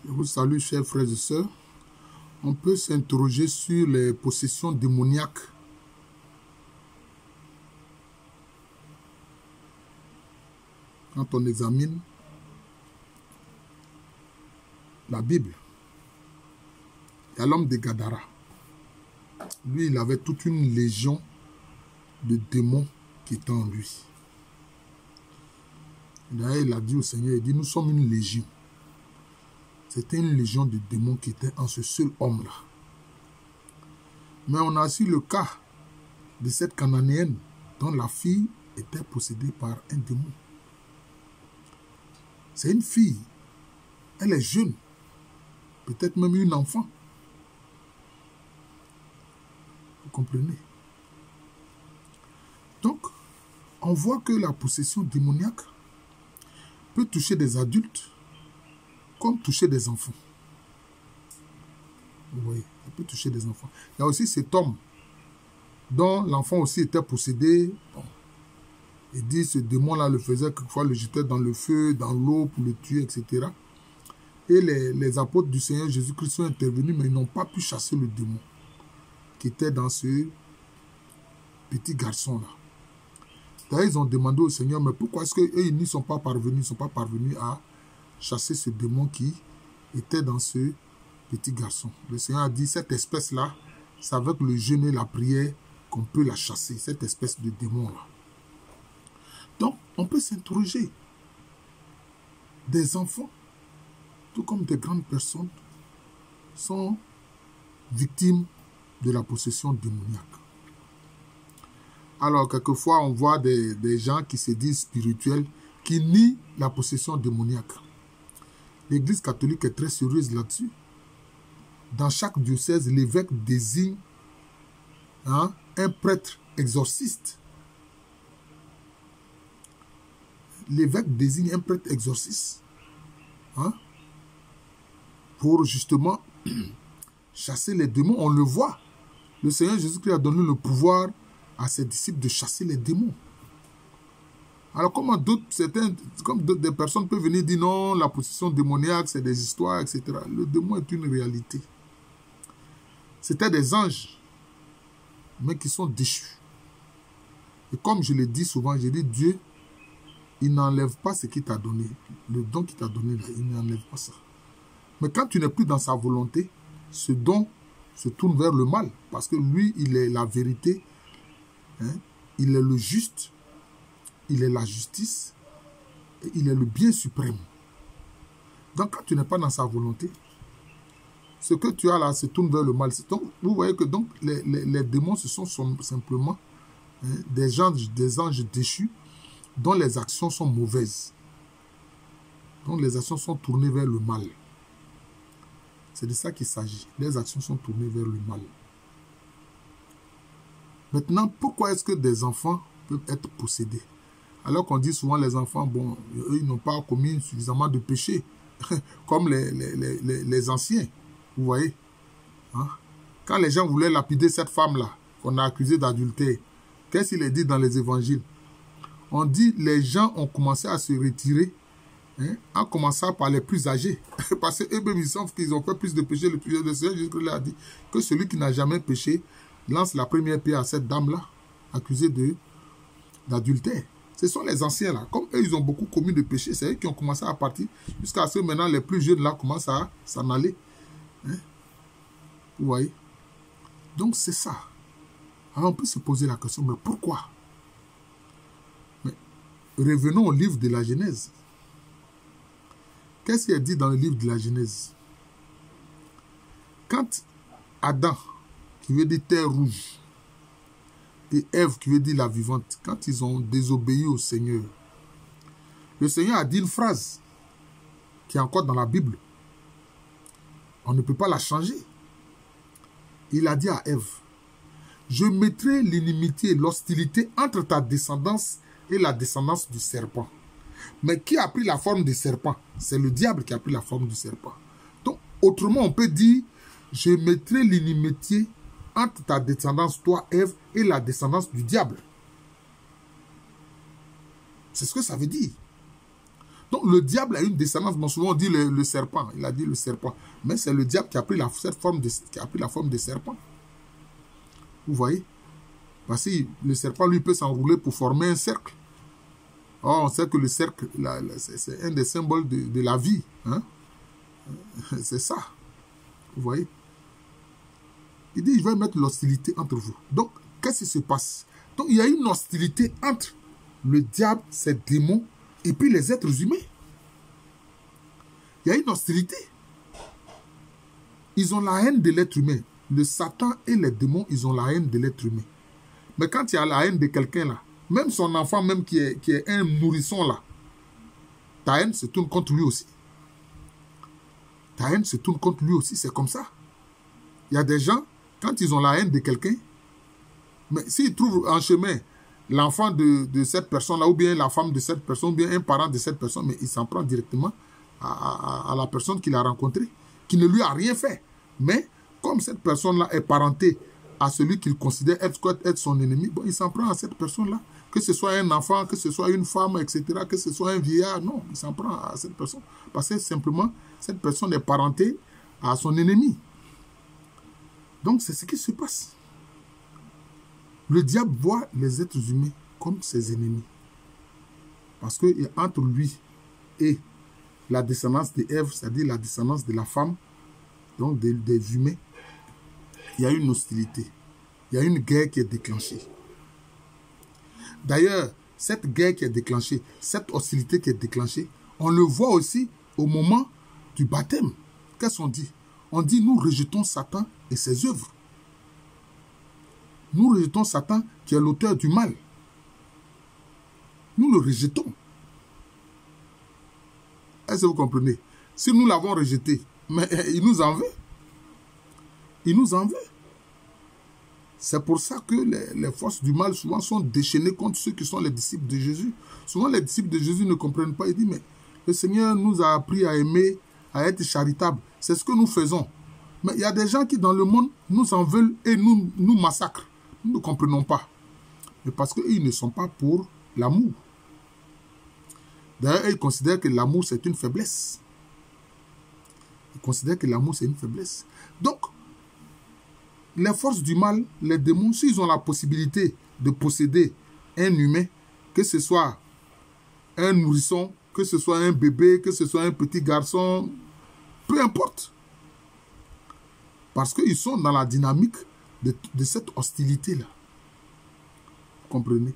Je vous salue, chers frères et sœurs. On peut s'interroger sur les possessions démoniaques. Quand on examine la Bible, il y a l'homme de Gadara. Lui, il avait toute une légion de démons qui étaient en lui. D'ailleurs, il a dit au Seigneur, il dit, nous sommes une légion. C'était une légion de démons qui était en ce seul homme-là. Mais on a aussi le cas de cette Cananéenne dont la fille était possédée par un démon. C'est une fille. Elle est jeune. Peut-être même une enfant. Vous comprenez? Donc, on voit que la possession démoniaque peut toucher des adultes comme toucher des enfants. Vous voyez, elle peut toucher des enfants. Il y a aussi cet homme dont l'enfant aussi était possédé. Bon, il dit ce démon-là le faisait quelquefois, le jetait dans le feu, dans l'eau pour le tuer, etc. Et les apôtres du Seigneur Jésus-Christ sont intervenus, mais ils n'ont pas pu chasser le démon qui était dans ce petit garçon-là. D'ailleurs, ils ont demandé au Seigneur, mais pourquoi est-ce qu'eux, ils n'y sont pas parvenus, à chasser ce démon qui était dans ce petit garçon. Le Seigneur a dit, cette espèce-là, c'est avec le jeûne et la prière qu'on peut la chasser, cette espèce de démon-là. Donc, on peut s'interroger. Des enfants, tout comme des grandes personnes, sont victimes de la possession démoniaque. Alors, quelquefois, on voit des gens qui se disent spirituels, qui nient la possession démoniaque. L'Église catholique est très sérieuse là-dessus. Dans chaque diocèse, l'évêque désigne un prêtre exorciste. L'évêque désigne un prêtre exorciste pour justement chasser les démons. On le voit. Le Seigneur Jésus-Christ a donné le pouvoir à ses disciples de chasser les démons. Alors comment des personnes peuvent venir dire non, la possession démoniaque, c'est des histoires, etc. Le démon est une réalité. C'était des anges, mais qui sont déchus. Et comme je le dis souvent, je dis Dieu, il n'enlève pas ce qu'il t'a donné. Le don qu'il t'a donné, là, il n'enlève pas ça. Mais quand tu n'es plus dans sa volonté, ce don se tourne vers le mal. Parce que lui, il est la vérité. Il est le juste. Il est la justice. Et il est le bien suprême. Donc, quand tu n'es pas dans sa volonté, ce que tu as là se tourne vers le mal. Donc, vous voyez que donc, les démons, ce sont simplement des anges déchus dont les actions sont mauvaises. Donc, les actions sont tournées vers le mal. C'est de ça qu'il s'agit. Les actions sont tournées vers le mal. Maintenant, pourquoi est-ce que des enfants peuvent être possédés? Alors qu'on dit souvent les enfants, bon, eux, ils n'ont pas commis suffisamment de péchés, comme les anciens, vous voyez. Quand les gens voulaient lapider cette femme-là, qu'on a accusée d'adultère, qu'est-ce qu'il est dit dans les évangiles? On dit les gens ont commencé à se retirer, en commençant par les plus âgés. Parce qu'eux-mêmes, ils savent qu'ils ont fait plus de péchés. Le Seigneur Jésus-Christ a dit que celui qui n'a jamais péché lance la première pierre à cette dame-là, accusée d'adultère. Ce sont les anciens là. Comme eux, ils ont beaucoup commis de péchés, c'est eux qui ont commencé à partir. Jusqu'à ce que maintenant, les plus jeunes là commencent à s'en aller. Vous voyez? Donc, c'est ça. Alors, on peut se poser la question, mais pourquoi? Mais revenons au livre de la Genèse. Qu'est-ce qui est dit dans le livre de la Genèse? Quand Adam, qui veut dire terre rouge, et Ève, qui veut dire la vivante, quand ils ont désobéi au Seigneur, le Seigneur a dit une phrase qui est encore dans la Bible. On ne peut pas la changer. Il a dit à Ève, je mettrai l'inimitié et l'hostilité entre ta descendance et la descendance du serpent. Mais qui a pris la forme du serpent? C'est le diable qui a pris la forme du serpent. Donc, autrement, on peut dire, je mettrai l'inimitié entre ta descendance, toi, Ève, et la descendance du diable. C'est ce que ça veut dire. Donc le diable a une descendance. Bon, souvent on dit le serpent. Il a dit le serpent. Mais c'est le diable qui a pris cette forme qui a pris la forme de serpent. Vous voyez? Parce que le serpent, lui, peut s'enrouler pour former un cercle. Or, on sait que le cercle, c'est un des symboles de la vie. Hein? C'est ça. Vous voyez? Il dit, je vais mettre l'hostilité entre vous. Donc, qu'est-ce qui se passe? Donc, il y a une hostilité entre le diable, ses démons, et puis les êtres humains. Il y a une hostilité. Ils ont la haine de l'être humain. Le Satan et les démons, ils ont la haine de l'être humain. Mais quand il y a la haine de quelqu'un là, même son enfant même qui est un nourrisson là, ta haine se tourne contre lui aussi. Ta haine se tourne contre lui aussi, c'est comme ça. Il y a des gens, quand ils ont la haine de quelqu'un, mais s'ils trouvent en chemin l'enfant de cette personne-là, ou bien la femme de cette personne, ou bien un parent de cette personne, mais il s'en prend directement à la personne qu'il a rencontrée, qui ne lui a rien fait. Mais comme cette personne-là est parentée à celui qu'il considère être son ennemi, bon, il s'en prend à cette personne-là. Que ce soit un enfant, que ce soit une femme, etc., que ce soit un vieillard, non, il s'en prend à cette personne. Parce que simplement, cette personne est parentée à son ennemi. Donc, c'est ce qui se passe. Le diable voit les êtres humains comme ses ennemis. Parce que entre lui et la descendance d'Ève, c'est-à-dire la descendance de la femme, donc des humains, il y a une hostilité. Il y a une guerre qui est déclenchée. D'ailleurs, cette guerre qui est déclenchée, cette hostilité qui est déclenchée, on le voit aussi au moment du baptême. Qu'est-ce qu'on dit? On dit, nous rejetons Satan et ses œuvres. Nous rejetons Satan qui est l'auteur du mal. Nous le rejetons. Est-ce que vous comprenez? Si nous l'avons rejeté, mais il nous en veut. Il nous en veut. C'est pour ça que les forces du mal souvent sont déchaînées contre ceux qui sont les disciples de Jésus. Souvent les disciples de Jésus ne comprennent pas. Ils disent, mais le Seigneur nous a appris à aimer, à être charitable. C'est ce que nous faisons. Mais il y a des gens qui dans le monde nous en veulent et nous massacrent. Nous ne comprenons pas. Mais parce qu'ils ne sont pas pour l'amour. D'ailleurs, ils considèrent que l'amour c'est une faiblesse. Ils considèrent que l'amour c'est une faiblesse. Donc, les forces du mal, les démons, s'ils ont la possibilité de posséder un humain, que ce soit un nourrisson, que ce soit un bébé, que ce soit un petit garçon, peu importe. Parce qu'ils sont dans la dynamique de cette hostilité-là. Vous comprenez?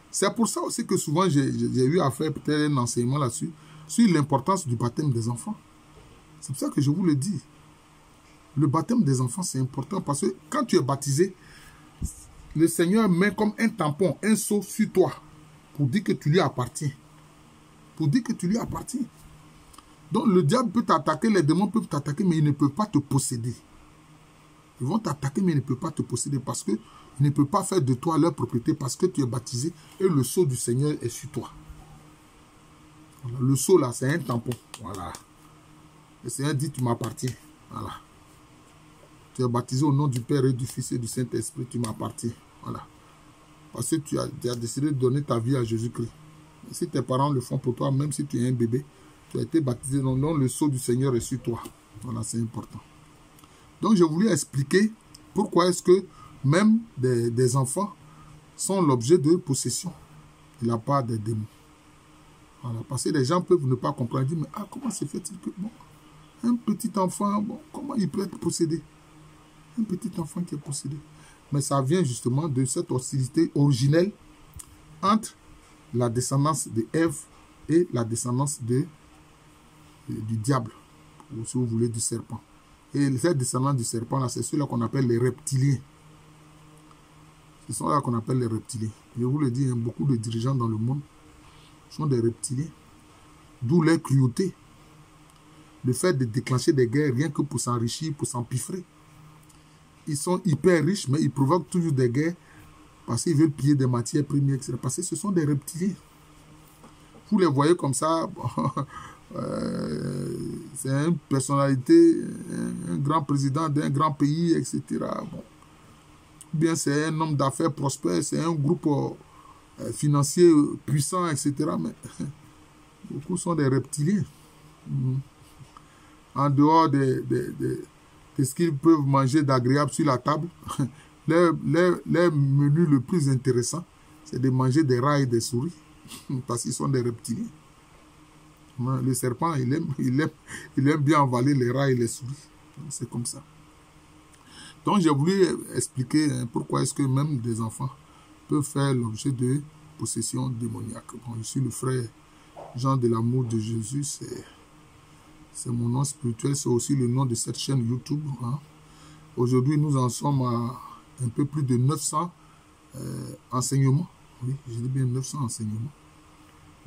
C'est pour ça aussi que souvent j'ai eu à faire peut-être un enseignement là-dessus, sur l'importance du baptême des enfants. C'est pour ça que je vous le dis. Le baptême des enfants, c'est important parce que quand tu es baptisé, le Seigneur met comme un tampon, un sceau sur toi pour dire que tu lui appartiens. Pour dire que tu lui appartiens. Donc le diable peut t'attaquer, les démons peuvent t'attaquer, mais ils ne peuvent pas te posséder. Ils vont t'attaquer, mais ils ne peuvent pas te posséder parce qu'ils ne peuvent pas faire de toi leur propriété parce que tu es baptisé et le sceau du Seigneur est sur toi. Voilà. Le sceau là, c'est un tampon. Voilà. Le Seigneur dit, tu m'appartiens. Voilà. Tu es baptisé au nom du Père et du Fils et du Saint-Esprit, tu m'appartiens. Voilà. Parce que tu as décidé de donner ta vie à Jésus-Christ. Si tes parents le font pour toi, même si tu es un bébé, tu as été baptisé dans le nom, le sceau du Seigneur est sur toi. Voilà, c'est important. Donc, je voulais expliquer pourquoi est-ce que même des enfants sont l'objet de possession de la part des démons. Voilà, parce que les gens peuvent ne pas comprendre. Ils disent, mais comment se fait-il que bon, un petit enfant, bon, comment il peut être possédé? Un petit enfant qui est possédé. Mais ça vient justement de cette hostilité originelle entre la descendance d'Ève et la descendance du diable, ou si vous voulez du serpent. Et cette descendance du serpent, là, c'est ceux-là qu'on appelle les reptiliens. Ce sont là qu'on appelle les reptiliens. Je vous le dis, hein, beaucoup de dirigeants dans le monde sont des reptiliens. D'où leur cruauté. Le fait de déclencher des guerres rien que pour s'enrichir, pour s'empiffrer. Ils sont hyper riches, mais ils provoquent toujours des guerres parce qu'ils veulent piller des matières premières, etc. Parce que ce sont des reptiliens. Vous les voyez comme ça, bon, c'est une personnalité, un grand président d'un grand pays, etc. Bon. Ou bien c'est un homme d'affaires prospère, c'est un groupe financier puissant, etc. Mais Beaucoup sont des reptiliens. En dehors de ce qu'ils peuvent manger d'agréable sur la table, leur menu le plus intéressant, c'est de manger des rats et des souris, parce qu'ils sont des reptiliens. Le serpent, il aime bien avaler les rats et les souris. C'est comme ça. Donc, j'ai voulu expliquer pourquoi est-ce que même des enfants peuvent faire l'objet de possession démoniaque. Bon, je suis le frère Jean de l'amour de Jésus, c'est mon nom spirituel, c'est aussi le nom de cette chaîne YouTube. Hein. Aujourd'hui, nous en sommes à un peu plus de 900 enseignements. Oui, je dis bien 900 enseignements.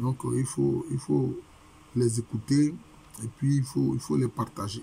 Donc, il faut les écouter et puis il faut les partager.